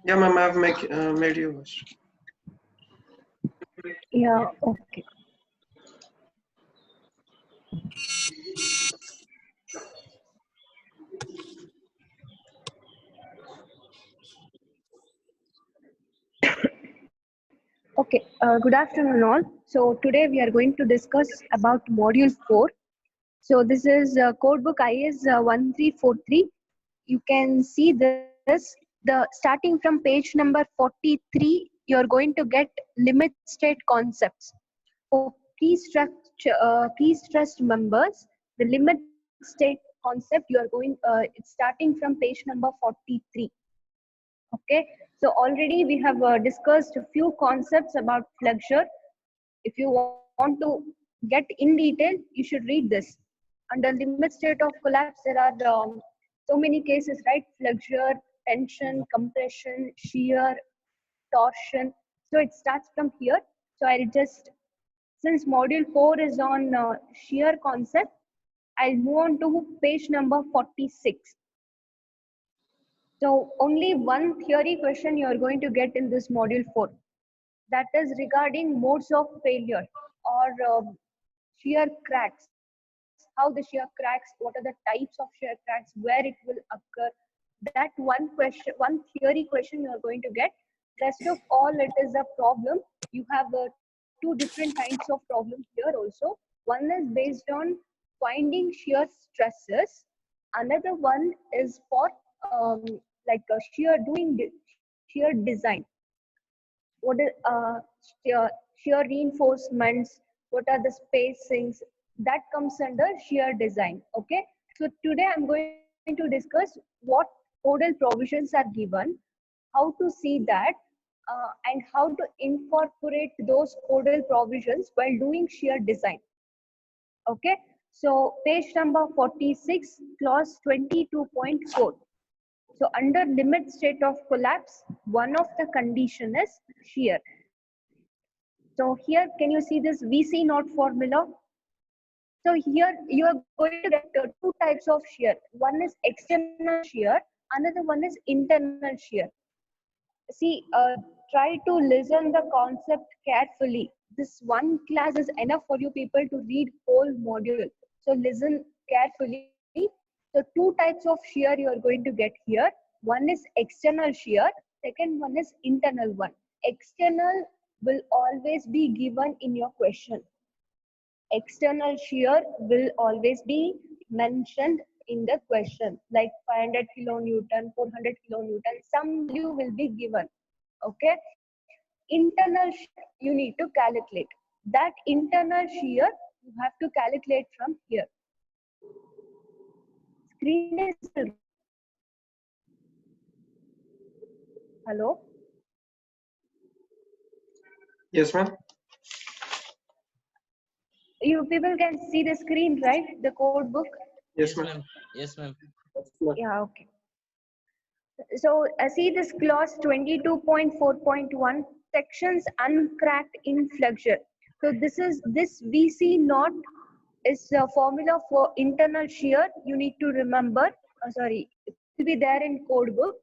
Yeah, ma'am, I've made you host. Yeah, okay. Okay, good afternoon all. So today we are going to discuss about module 4. So this is codebook IS 1343. You can see this, starting from page number 43, you're going to get limit state concepts. For key stressed members, the limit state concept you are going, it's starting from page number 43. Okay, so already we have discussed a few concepts about flexure. If you want to get in detail, you should read this. Under limit state of collapse, there are so many cases, right? Flexure, tension, compression, shear, torsion. So it starts from here. So I'll just, since module 4 is on shear concept, I'll move on to page number 46. So only one theory question you are going to get in this module 4. That is regarding modes of failure or shear cracks. How the shear cracks, what are the types of shear cracks, where it will occur. That one question, one theory question you are going to get. Rest of all, it is a problem. You have two different kinds of problems here also. One is based on finding shear stresses. Another one is for like shear design. What is shear reinforcements, what are the spacings, that comes under shear design. Okay, so today I'm going to discuss what codal provisions are given, how to see that, and how to incorporate those codal provisions while doing shear design. Okay, so page number 46, clause 22.4. So under limit state of collapse, one of the condition is shear. So here, can you see this VC naught formula? So here you are going to get two types of shear. One is external shear, another one is internal shear. See, try to listen the concept carefully. This one class is enough for you people to read whole module. So listen carefully. So two types of shear you are going to get here. One is external shear, second one is internal one. External will always be given in your question. External shear will always be mentioned in the question, like 500 kilonewton, 400 kilonewton, some value will be given. Okay, internal shear you need to calculate. That internal shear you have to calculate from here. Screen is still, hello? Yes, ma'am. You people can see the screen, right? The code book. Yes, ma'am. Yes, ma'am. Yeah, okay. So see this clause 22.4.1, sections uncracked in flexure. So this VC naught is a formula for internal shear. You need to remember. Sorry, it will be there in code book.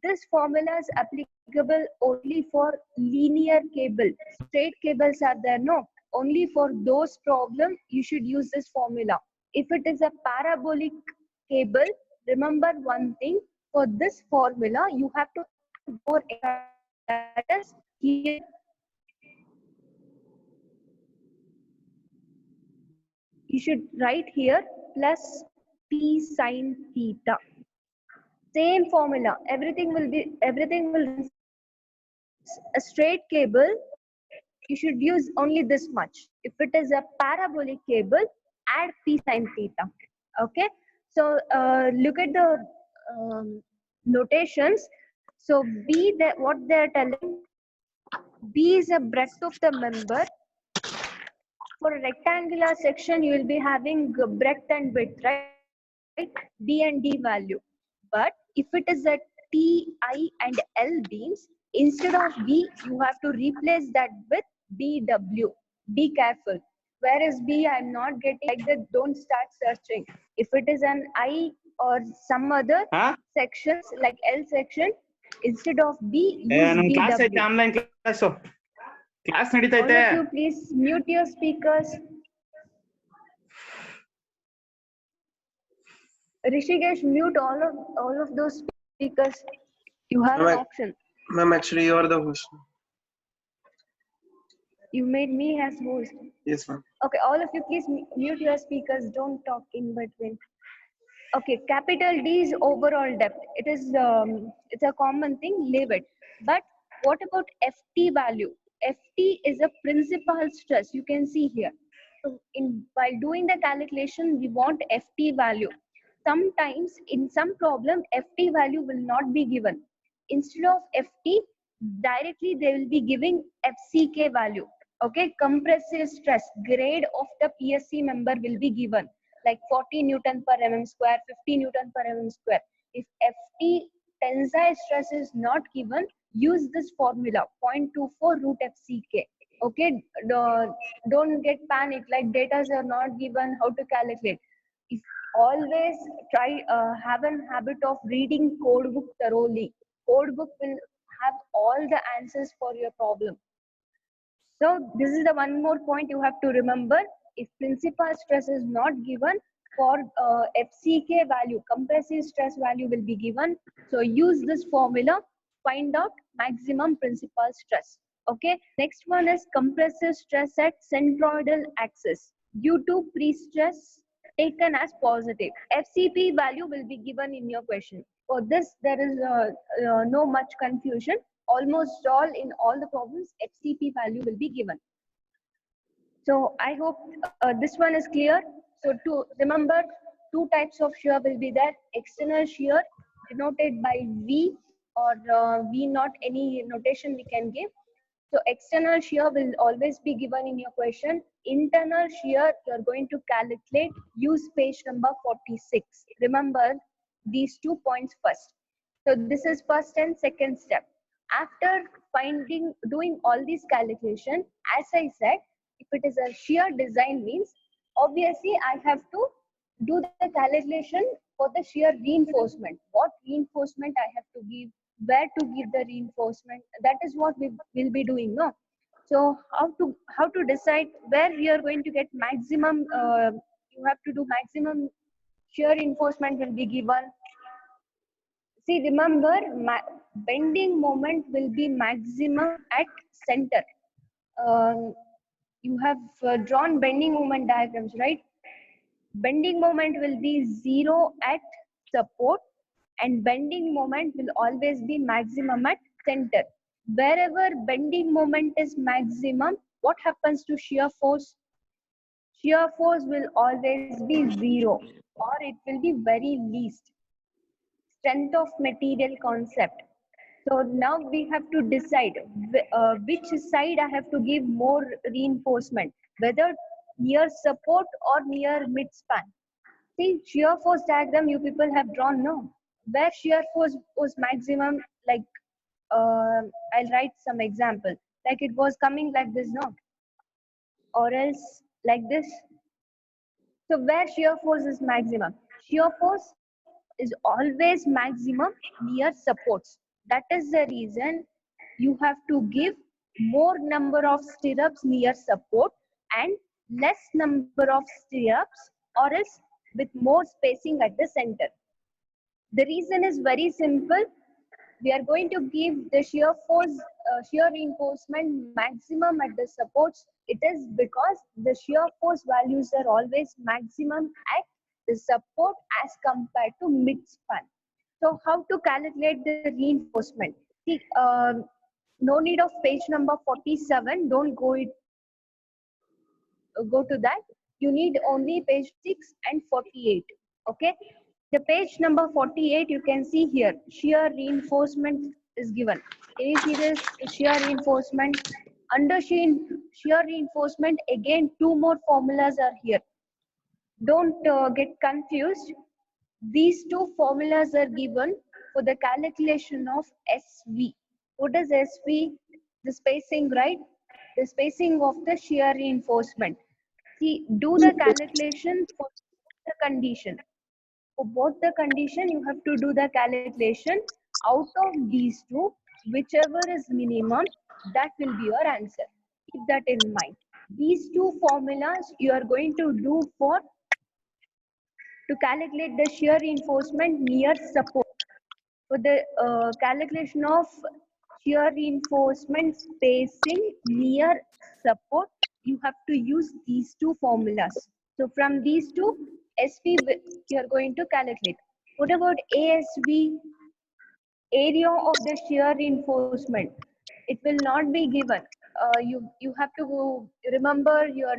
This formula is applicable only for linear cable. Straight cables are there, no. Only for those problems you should use this formula. If it is a parabolic cable, remember one thing, for this formula you have to more, that is here you should write here plus p sine theta. Same formula, everything will a straight cable, you should use only this much. If it is a parabolic cable, add p sine theta. Okay, so look at the notations. So b, what they are telling, b is a breadth of the member. For a rectangular section, you will be having breadth and width, right? B and D value. But if it is a T, I, and L beams, instead of B, you have to replace that with BW. Be careful. Where is B? I'm not getting like that. Don't start searching. If it is an I or some other Huh? sections like L section, instead of B, use ನನ್ನ class ಐತೆ BW. Online class All ನಡೀತೈತೆ. of you, please mute your speakers. Rishikesh, mute all of those speakers. You have an option. Ma'am, actually, you are the host. You made me as host. Yes, ma'am. Okay, all of you, please mute your speakers. Don't talk in between. Okay, capital D is overall depth. It is it's a common thing. Leave it. But what about FT value? FT is a principal stress. You can see here. So while doing the calculation, we want FT value. Sometimes in some problem, FT value will not be given. Instead of FT, directly they will be giving FCK value. Okay, compressive stress grade of the PSC member will be given like 40 Newton per mm square, 50 Newton per mm square. If FT tensile stress is not given, use this formula 0.24 root FCK. Okay, don't get panicked like data are not given, how to calculate. If always try have a habit of reading code book thoroughly. Code book will have all the answers for your problem. So this is the one more point you have to remember. If principal stress is not given, for FCK value, compressive stress value will be given. So use this formula, find out maximum principal stress. Okay, next one is compressive stress at centroidal axis due to pre-stress taken as positive. FCP value will be given in your question. For this, there is no much confusion. Almost all in all the problems, FCP value will be given. So I hope this one is clear. So to remember, two types of shear will be there. External shear denoted by V or V not any notation we can give. So external shear will always be given in your question. Internal shear you are going to calculate. Use page number 46. Remember these 2 points first. So this is first and second step. After doing all these calculation, as I said, if it is a shear design means, obviously I have to do the calculation for the shear reinforcement. What reinforcement I have to give, where to give the reinforcement, that is what we will be doing, no? So how to decide where we are going to get maximum, you have to do maximum shear reinforcement will be given. See, remember, bending moment will be maximum at center. You have drawn bending moment diagrams, right? Bending moment will be 0 at support and bending moment will always be maximum at center. Wherever bending moment is maximum, what happens to shear force? Shear force will always be 0 or it will be very least. Strength of material concept. So now we have to decide which side I have to give more reinforcement, whether near support or near mid-span. See, shear force diagram you people have drawn, no? Where shear force was maximum, like I'll write some example, like it was coming like this, no? Or else like this. So where shear force is maximum? Shear force is always maximum near supports. That is the reason you have to give more number of stirrups near support and less number of stirrups or else with more spacing at the center. The reason is very simple. We are going to give the shear force, shear reinforcement maximum at the supports. It is because the shear force values are always maximum at the support as compared to mid-span. So how to calculate the reinforcement? See, no need of page number 47. Don't go to that. You need only page 6 and 48. Okay. The page number 48, you can see here, shear reinforcement is given. Can you see this? Shear reinforcement. Under shear reinforcement, again, two more formulas are here. Don't get confused. These two formulas are given for the calculation of SV. What is SV? The spacing, right? The spacing of the shear reinforcement. See, do the calculation for the condition. For both the condition, you have to do the calculation. Out of these two, whichever is minimum, that will be your answer. Keep that in mind. These two formulas you are going to do for to calculate the shear reinforcement near support. For the calculation of shear reinforcement spacing near support, you have to use these two formulas. So from these two, SV you are going to calculate. What about ASV, area of the shear reinforcement? It will not be given. You have to remember your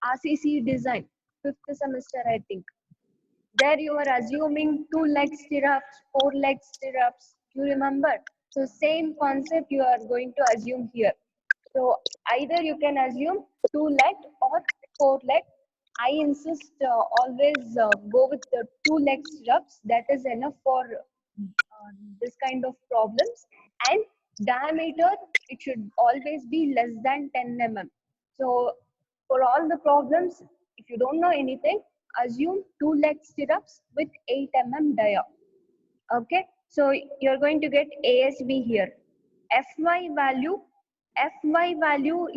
RCC design, 5th semester, I think. There you are assuming 2 leg stirrups, 4 leg stirrups. You remember? So same concept you are going to assume here. So either you can assume 2 leg or 4 leg. I insist always go with the 2 leg stirrups. That is enough for this kind of problems. And diameter, it should always be less than 10 mm. So for all the problems, if you don't know anything, assume 2 leg stirrups with 8 mm dia. Okay, so you're going to get ASB here. FY value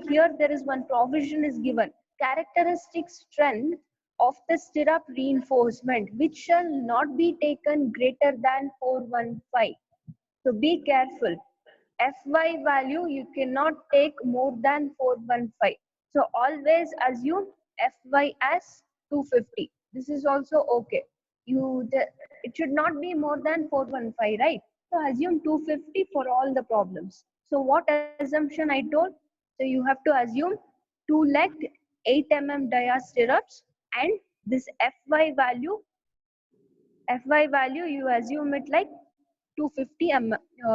here, there is one provision is given. Characteristic strength of the stirrup reinforcement, which shall not be taken greater than 415. So be careful. FY value you cannot take more than 415. So always assume FY as 250. This is also okay. It should not be more than 415, right? So assume 250 for all the problems. So what assumption I told? So you have to assume 2-legged 8 mm dia stirrups, and this FY value you assume it like 250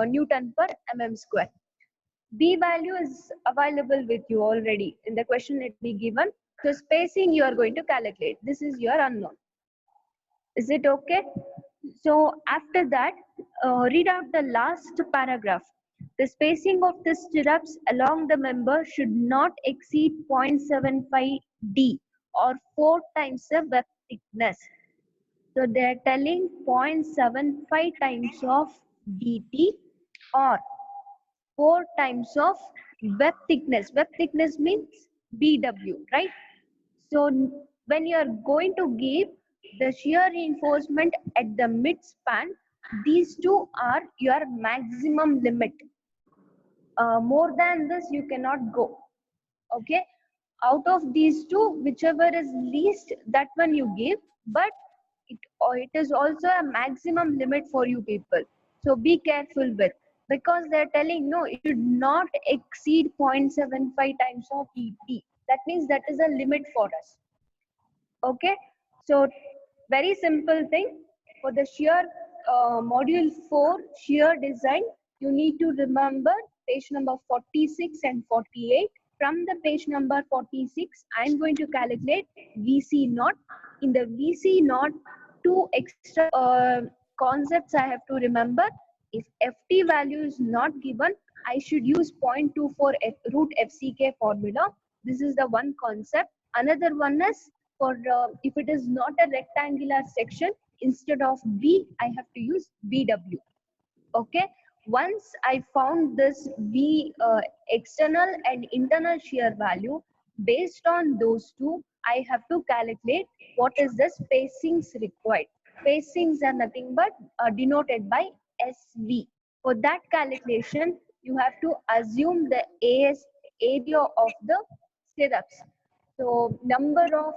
Newton per mm square. B value is available with you already. In the question it be given. So spacing you are going to calculate. This is your unknown. Is it okay? So after that, read out the last paragraph. The spacing of the stirrups along the member should not exceed 0.75 D or 4 times the web thickness. So they are telling 0.75 times of dt or 4 times of web thickness. Web thickness means BW, right? So when you are going to give the shear reinforcement at the mid span, these two are your maximum limit. More than this, you cannot go. Okay? Out of these two, whichever is least, that one you give, but it is also a maximum limit for you people. So be careful with, because they're telling no, it should not exceed 0.75 times of ET. That means that is a limit for us. Okay, so very simple thing. For the shear module 4 shear design, you need to remember page number 46 and 48. From the page number 46, I am going to calculate VC naught. In the VC naught, two extra concepts I have to remember. If FT value is not given, I should use 0.24 root FCK formula. This is the one concept. Another one is for if it is not a rectangular section, instead of V, I have to use VW. Okay. Once I found this V external and internal shear value, based on those two, I have to calculate what is the spacings required. Spacings are nothing but denoted by SV. For that calculation, you have to assume the area of the stirrups. So number of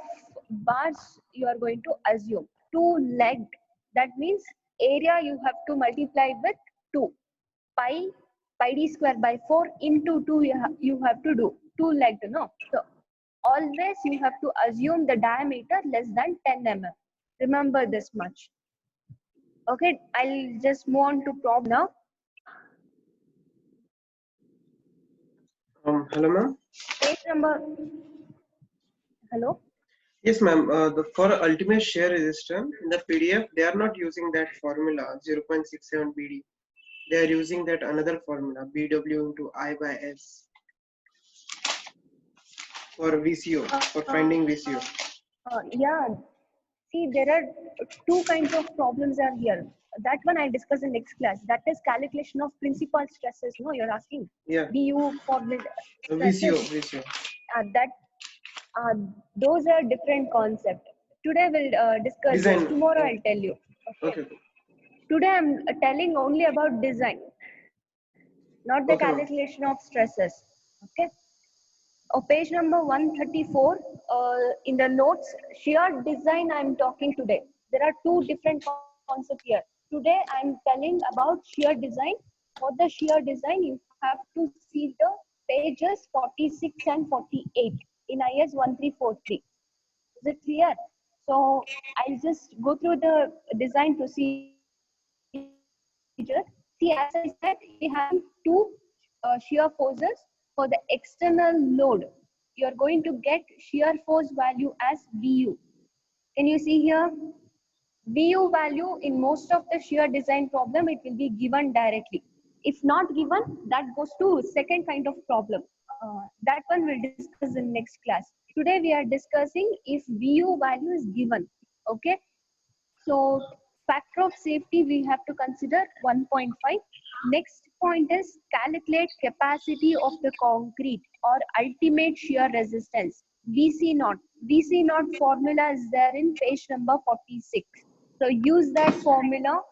bars you are going to assume. 2-legged. That means area you have to multiply with 2. Pi d square by 4 into 2 you have to do. 2-legged, no? So always you have to assume the diameter less than 10 mm. Remember this much. Okay, I'll just move on to problem now. Hello, ma'am. Page number. Hello. Yes, ma'am. For ultimate shear resistance in the PDF, they are not using that formula 0.67 BD. They are using that another formula BW into I by S. for VCO, for finding VCO? Yeah. See, there are two kinds of problems are here. That one I'll discuss in next class. That is calculation of principal stresses. No, you're asking. Yeah, BU for the VCO, stresses. VCO. That those are different concept. Today we'll discuss this. Design. Tomorrow I'll tell you. Okay. Okay. Today I'm telling only about design, not the Okay, ma'am. calculation of stresses. Okay. Page number 134 in the notes, shear design I'm talking today. There are two different concepts here. Today I'm telling about shear design. For the shear design, you have to see the pages 46 and 48 in IS 1343. Is it clear? So I'll just go through the design procedure. See, as I said, we have two shear forces for the external load. You are going to get shear force value as VU. Can you see here? VU value in most of the shear design problem, it will be given directly. If not given, that goes to second kind of problem. That one we'll discuss in next class. Today we are discussing if VU value is given. Okay. So factor of safety we have to consider 1.5. Next point is calculate capacity of the concrete or ultimate shear resistance. VC naught. VC naught formula is there in page number 46. So use that formula.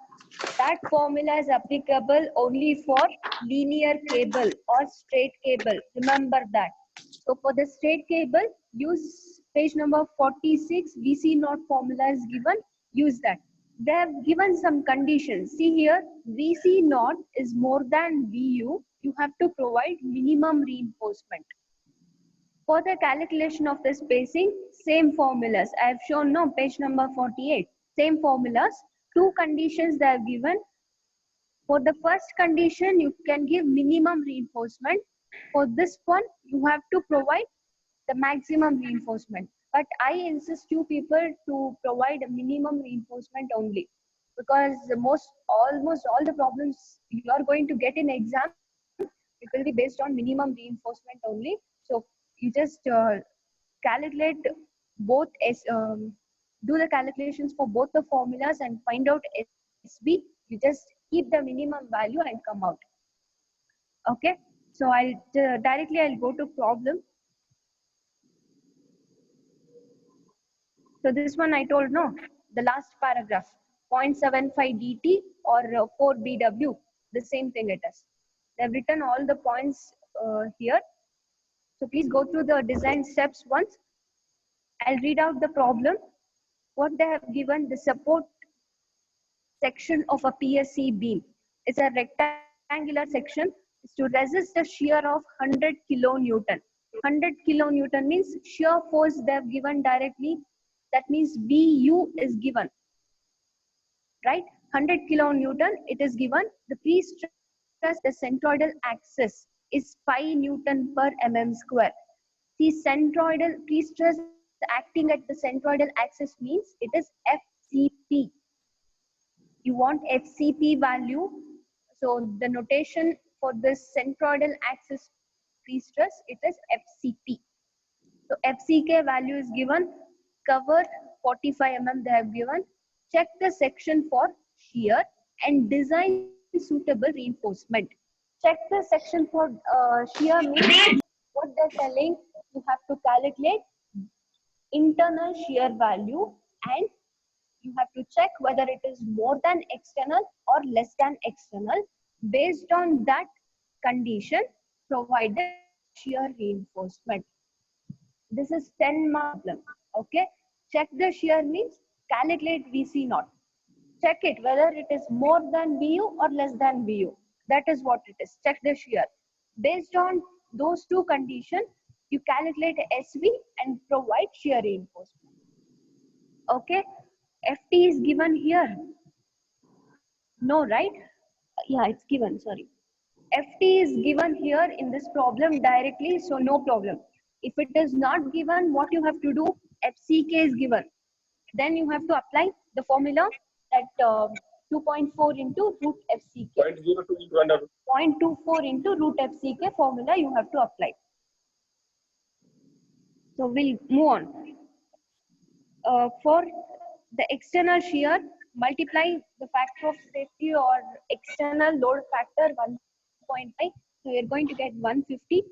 That formula is applicable only for linear cable or straight cable. Remember that. So for the straight cable, use page number 46. VC naught formula is given. Use that. They have given some conditions. See here, VC naught is more than VU. You have to provide minimum reinforcement. For the calculation of the spacing, same formulas. I have shown now page number 48. Same formulas. Two conditions they have given. For the first condition, you can give minimum reinforcement. For this one, you have to provide the maximum reinforcement. But I insist you people to provide a minimum reinforcement only, because almost all the problems you are going to get in exam, it will be based on minimum reinforcement only. So you just calculate both do the calculations for both the formulas and find out SB. You just keep the minimum value and come out. Okay. So I'll go to problem. So this one I told no, the last paragraph, 0.75 dt or 4 BW, the same thing it is. They've written all the points here. So please go through the design steps once. I'll read out the problem. What they have given, the support section of a PSC beam is a rectangular section, is to resist the shear of 100 kilonewton. 100 kilonewton means shear force they have given directly. That means BU is given, right? 100 kilonewton, it is given. The pre-stress, the centroidal axis is 5 Newton per mm square. The centroidal pre-stress acting at the centroidal axis means it is FCP. You want FCP value. So the notation for this centroidal axis pre-stress, it is FCP. So FCK value is given. Cover 45 mm they have given. Check the section for shear and design suitable reinforcement. Check the section for shear means what they're telling, you have to calculate internal shear value and you have to check whether it is more than external or less than external. Based on that condition, provide the shear reinforcement. This is 10 mark problem. Okay. Check the shear means calculate VC naught. Check it whether it is more than VU or less than VU. That is what it is. Check the shear. Based on those two conditions, you calculate SV and provide shear reinforcement. Okay. FT is given here. No, right? Yeah, it's given. Sorry. FT is given here in this problem directly, so no problem. If it is not given, what you have to do? FCK is given. Then you have to apply the formula that 2.4 into root FCK. 0.24 into root FCK formula you have to apply. So we'll move on. For the external shear, multiply the factor of safety or external load factor 1.5. So you're going to get 150.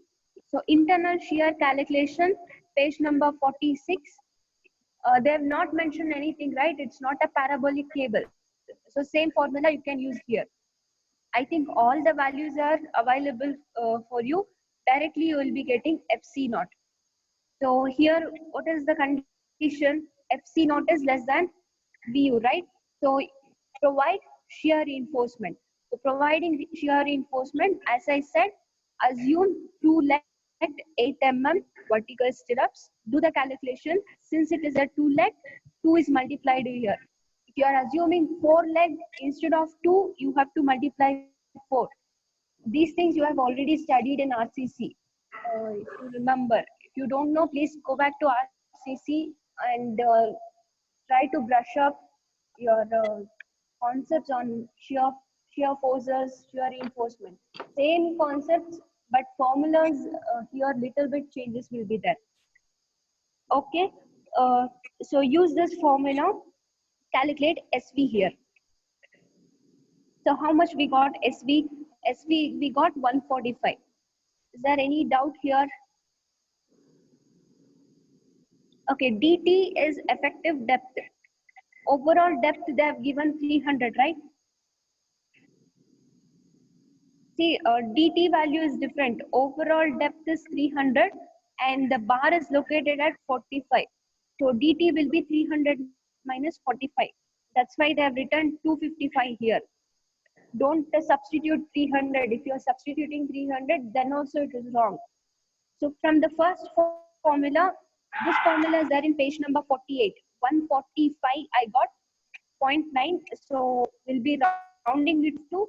So internal shear calculation, page number 46. They have not mentioned anything, right? It's not a parabolic cable. So same formula you can use here. I think all the values are available for you. Directly you will be getting FC naught. So here, what is the condition? FC naught is less than VU, right? So provide shear reinforcement. So providing shear reinforcement, as I said, assume two-legged 8 mm vertical stirrups. Do the calculation. Since it is a two-leg, 2 is multiplied here. If you are assuming 4-leg instead of 2, you have to multiply 4. These things you have already studied in RCC. If you remember, if you don't know, please go back to RCC and try to brush up your concepts on shear forces, shear reinforcement. Same concepts, but formulas here little bit changes will be there. Okay, so use this formula, calculate SV here. So how much we got SV? SV we got 145. Is there any doubt here? Okay, DT is effective depth. Overall depth they have given 300, right? See, DT value is different. Overall depth is 300 and the bar is located at 45. So DT will be 300 minus 45. That's why they have written 255 here. Don't substitute 300. If you are substituting 300, then also it is wrong. So from the first formula, this formula is there in page number 48. 145 I got 0.9. So we'll be rounding it to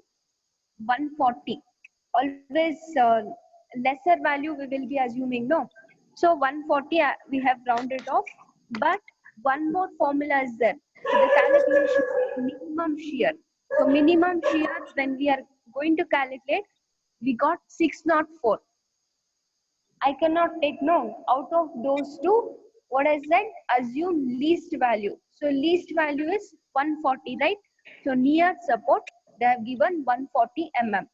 140. Always lesser value we will be assuming, no? So 140 we have rounded off, but one more formula is there. So the calculation of minimum shear. So minimum shear, when we are going to calculate, we got 604. I cannot take no. Out of those two, what I said, assume least value. So least value is 140, right? So near support, they have given 140 mm.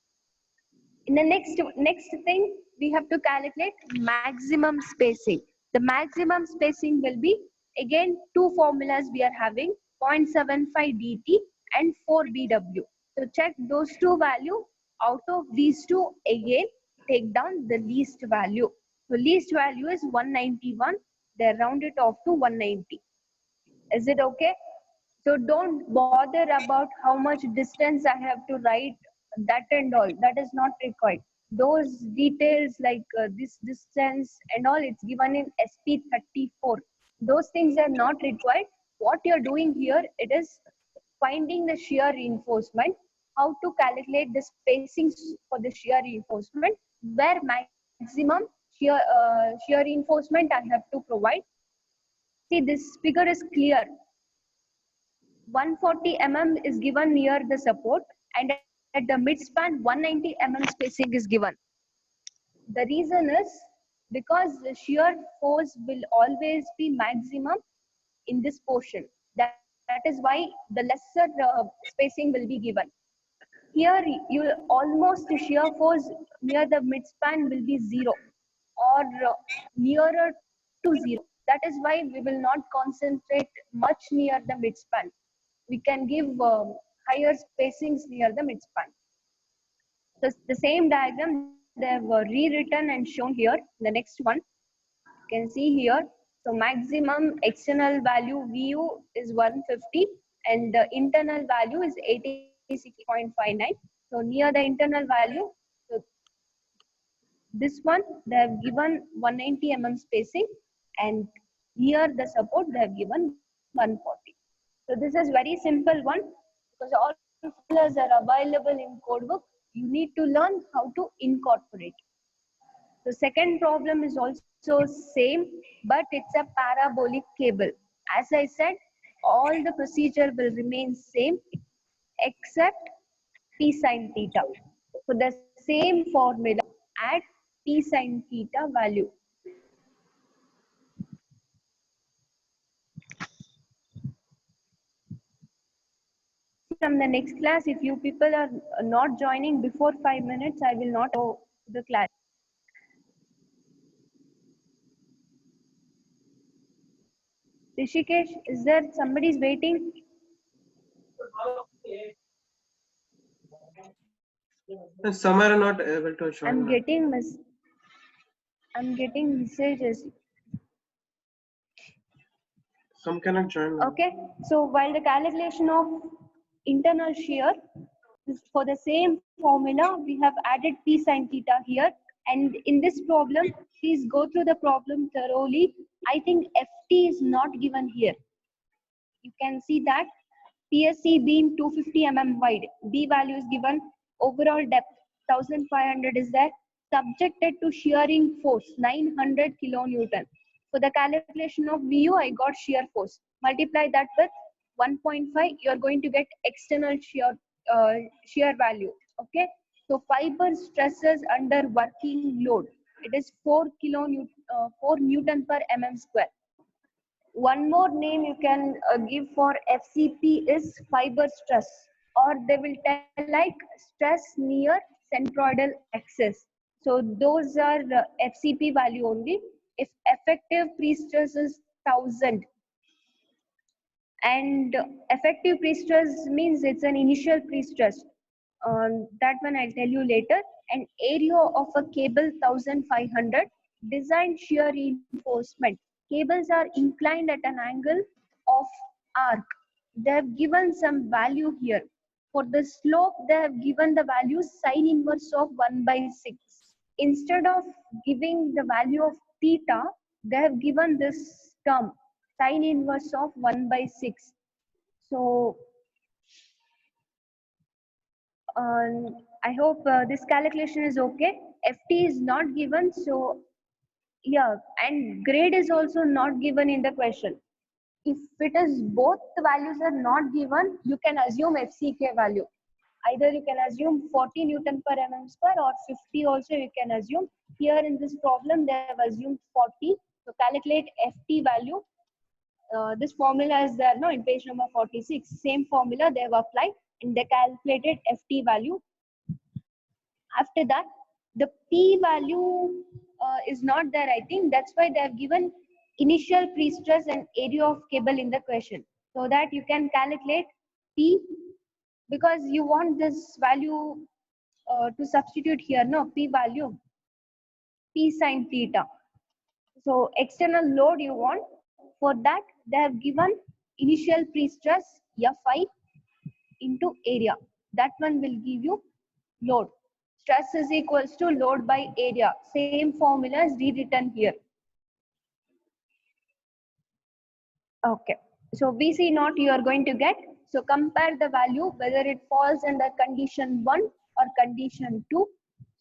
In the next thing, we have to calculate maximum spacing. The maximum spacing will be, again, two formulas we are having, 0.75 dt and 4 bw. So check those two value. Out of these two, again, take down the least value. So least value is 191. They round it off to 190. Is it okay? So don't bother about how much distance I have to write, that and all. That is not required. Those details like this distance and all, it's given in SP34. Those things are not required. What you're doing here, it is finding the shear reinforcement, how to calculate the spacing for the shear reinforcement, where maximum shear reinforcement I have to provide. See, this figure is clear. 140 mm is given near the support and at the midspan 190 mm spacing is given. The reason is because the shear force will always be maximum in this portion. That is why the lesser spacing will be given. Here you almost shear force near the midspan will be 0 or nearer to 0. That is why we will not concentrate much near the midspan. We can give higher spacings near the midspan. So the same diagram they have rewritten and shown here. The next one you can see here. So maximum external value VU is 150 and the internal value is 86.59. So near the internal value, so this one they have given 190 mm spacing and near the support they have given 140. So this is very simple one because all formulas are available in codebook. You need to learn how to incorporate. The second problem is also same, but it's a parabolic cable. As I said, all the procedure will remain same except P sin theta. So the same formula at P sin theta value. from the next class. If you people are not joining before 5 minutes, I will not go the class. Rishikesh, is there somebody's waiting? Some are not able to join. I'm ma'am. getting messages. Some cannot join. ma'am. Okay, so while the calculation of internal shear, for the same formula, we have added P sin theta here. And in this problem, please go through the problem thoroughly. I think FT is not given here. You can see that PSC beam 250 mm wide, B value is given, overall depth 1500 is there, subjected to shearing force 900 kilonewton. For the calculation of VU, I got shear force. Multiply that with 1.5, you are going to get external shear value. Okay, so fiber stresses under working load. It is 4 Newton per mm square. One more name you can give for FCP is fiber stress, or they will tell like stress near centroidal axis. So those are FCP value only. If effective pre-stress is 1000, and effective pre-stress means it's an initial pre-stress. That one I'll tell you later. And area of a cable 1500. Design shear reinforcement. Cables are inclined at an angle of arc. They have given some value here. For the slope, they have given the value sine inverse of 1/6. Instead of giving the value of theta, they have given this term sine inverse of 1/6. So I hope this calculation is okay. FT is not given, so yeah, and grade is also not given in the question. If it is both the values are not given, you can assume FCK value. Either you can assume 40 Newton per mm square or 50 also you can assume. Here in this problem, they have assumed 40. So calculate FT value. This formula is there no in page number 46. Same formula they have applied and they calculated FT value. After that, the P value is not there. I think that's why they have given initial pre-stress and area of cable in the question, so that you can calculate P, because you want this value to substitute here. No, P value, P sin theta. So external load you want. For that, they have given initial pre-stress Fi into area. That one will give you load. Stress is equals to load by area. Same formula is rewritten here. Okay. So VC naught you are going to get. So compare the value whether it falls under condition 1 or condition 2.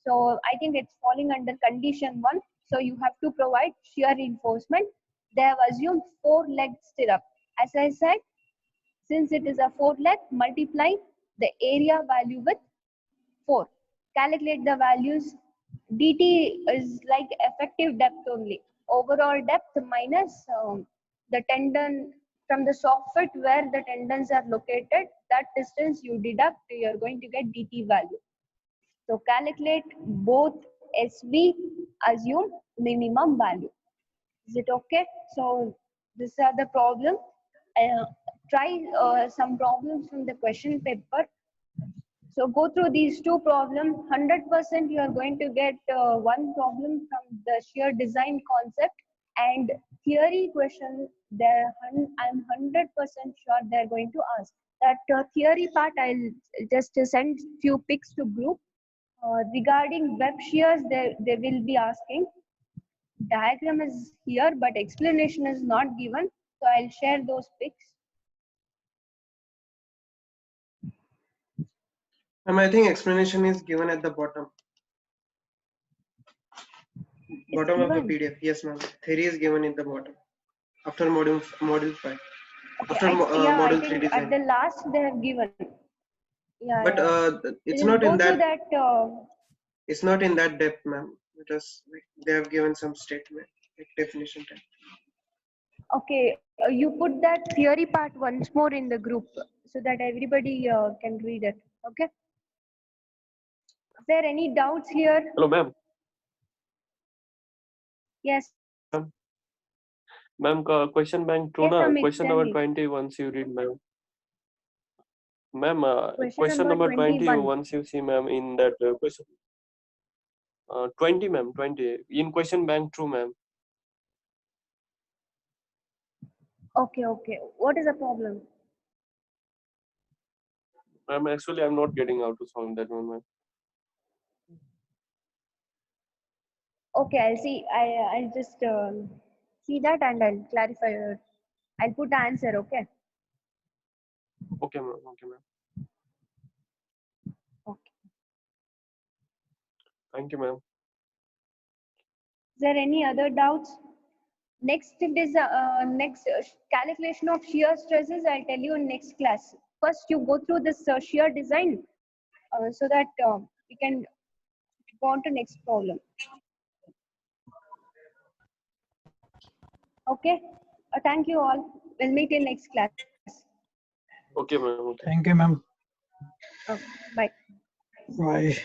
So I think it's falling under condition 1. So you have to provide shear reinforcement. They have assumed 4-leg stirrup. As I said, since it is a 4-leg, multiply the area value with 4. Calculate the values. DT is like effective depth only. Overall depth minus the tendon from the soffit where the tendons are located. That distance you deduct, you are going to get DT value. So calculate both SV, assume minimum value. Is it okay? So these are the problem. Try some problems from the question paper. So go through these two problems. 100% you are going to get one problem from the shear design concept, and theory question there. I'm 100% sure they're going to ask. That theory part, I'll just send few pics to group. Regarding web shears, they will be asking. Diagram is here, but explanation is not given. So I'll share those pics. I think explanation is given at the bottom. Bottom of the PDF. Yes, ma'am. Theory is given in the bottom. After module 5. After module 3 design. At the last they have given. Yeah. But it's not in that. It's not in that depth, ma'am. Because they have given some statement, like definition type. Okay, you put that theory part once more in the group so that everybody can read it. Okay. Is there any doubts here? Hello, ma'am. Yes. Ma'am, question bank true Yes, na? Amit, Question tell number me. 20 once you read, ma'am. Ma'am, Question question number number 20 21. once you see, ma'am, in that question. 20, ma'am, 20. In question bank true, ma'am. Okay, okay. What is the problem? Ma'am, actually, I'm not getting how to solve that one, ma'am. Okay, I'll see. I'll just see that and I'll clarify. I'll put the answer. Okay. Okay, ma'am. Okay, ma'am. Okay. Thank you, ma'am. Is there any other doubts? Next calculation of shear stresses. I'll tell you in next class. First, you go through this shear design so that we can go on to next problem. Okay. Thank you all. We'll meet in next class. Okay, ma'am. Okay. Thank you, ma'am. Okay. Bye. Bye.